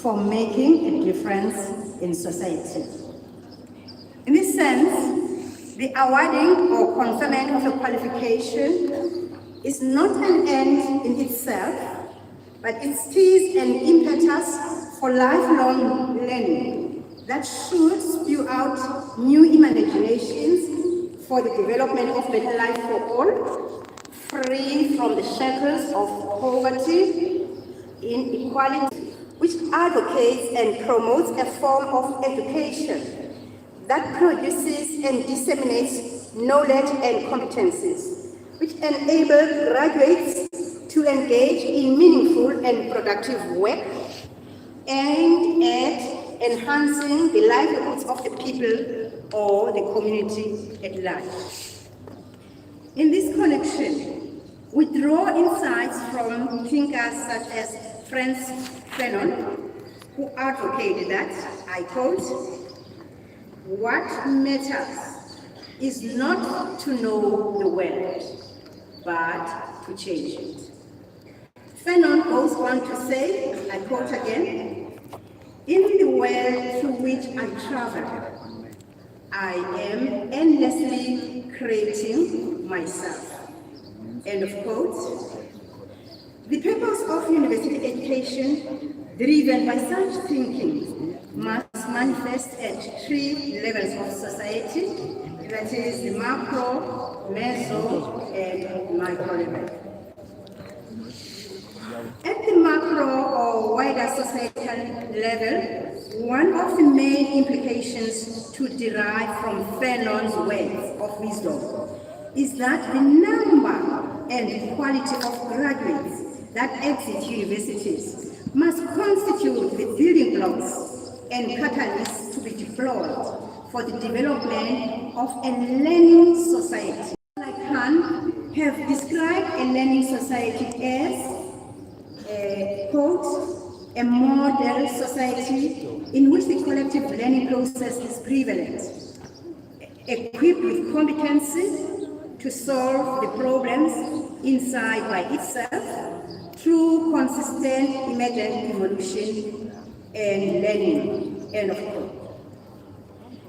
for making a difference in society. In this sense, the awarding or conferment of a qualification is not an end in itself, but it is an impetus for lifelong learning that should spew out new imaginations for the development of better life for all, free from the shackles of poverty, inequality, which advocates and promotes a form of education that produces and disseminates knowledge and competencies, which enable graduates to engage in meaningful and productive work aimed at enhancing the livelihoods of the people or the community at large. In this connection, we draw insights from thinkers such as Frantz Fanon, who advocated that, I quote, "What matters is not to know the world, but to change it." Fanon goes on to say, I quote again, "In the world through which I travel, I am endlessly creating myself." End of quote. The purpose of university education, driven by such thinking, must manifest at three levels of society, that is the macro, meso, and micro level. At the macro or wider societal level, one of the main implications to derive from Fanon's words of wisdom is that the number and quality of graduates that exit universities must constitute the building blocks and catalysts to be deployed for the development of a learning society. Like Khan have described a learning society as quote, "a model society in which the collective learning process is prevalent, equipped with competency to solve the problems inside by itself through consistent emergent evolution and learning." End of quote.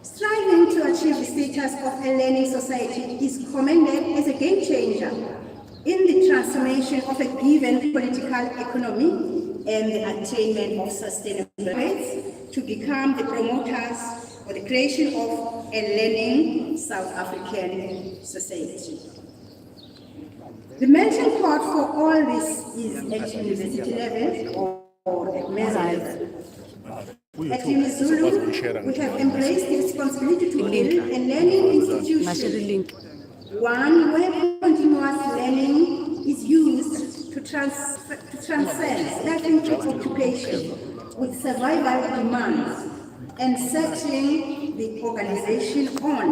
Striving to achieve the status of a learning society is commended as a game changer in the transformation of a given political economy and the attainment of sustainable rights to become the promoters for the creation of a learning South African society. The melting pot for all this is at university level or at meso level. At UniZulu, we have embraced the responsibility to build a learning institution, one where continuous learning is used to transcend self-interest occupation with survival demands and setting the organization on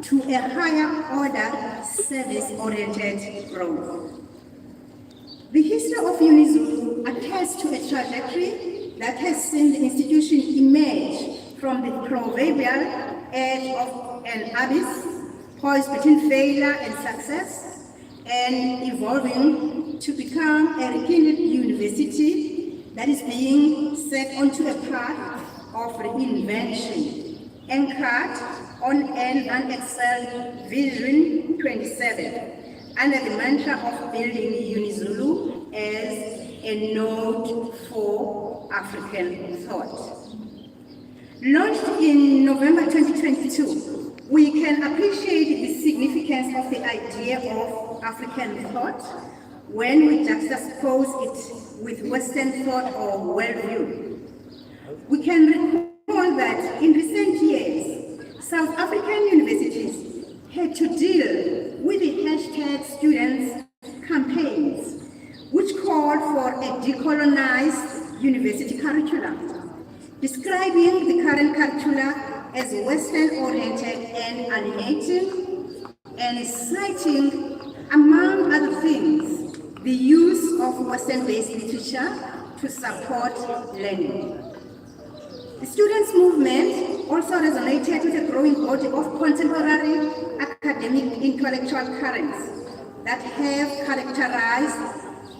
to a higher order service-oriented growth. The history of UniZulu attests to a trajectory that has seen the institution emerge from the proverbial edge of an abyss poised between failure and success, and evolving to become a rekindled university that is being set onto a path of reinvention, anchored on an unexcelled Vision 27, under the mantra of building UniZulu as a node for African thought. Launched in November 2022, we can appreciate the significance of the idea of African thought when we juxtapose it with Western thought or worldview. We can recall that in recent years, South African universities had to deal with the hashtag students campaigns, which called for a decolonized university curriculum, describing the current curricula as Western-oriented and alienating, and citing, among other things, the use of Western-based literature to support learning. The students' movement also resonated with a growing body of contemporary academic intellectual currents that have characterized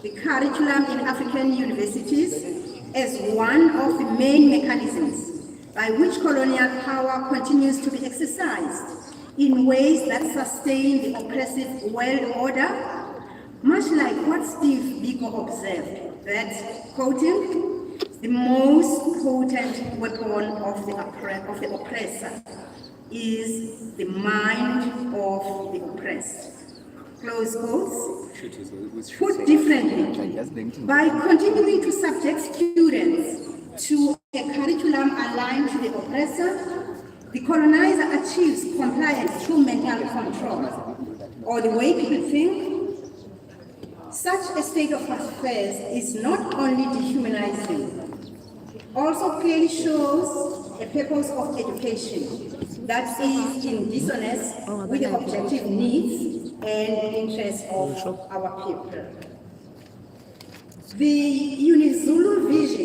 the curriculum in African universities as one of the main mechanisms by which colonial power continues to be exercised in ways that sustain the oppressive world order, much like what Steve Biko observed, that, quoting, the most potent weapon of the oppressor is the mind of the oppressed. Close quotes. Put differently, by continuing to subject students to a curriculum aligned to the oppressor, the colonizer achieves compliance through mental control, or the way people think. Such a state of affairs is not only dehumanizing, also clearly shows a purpose of education that is in dissonance with the objective needs and interests of our people. The UniZulu vision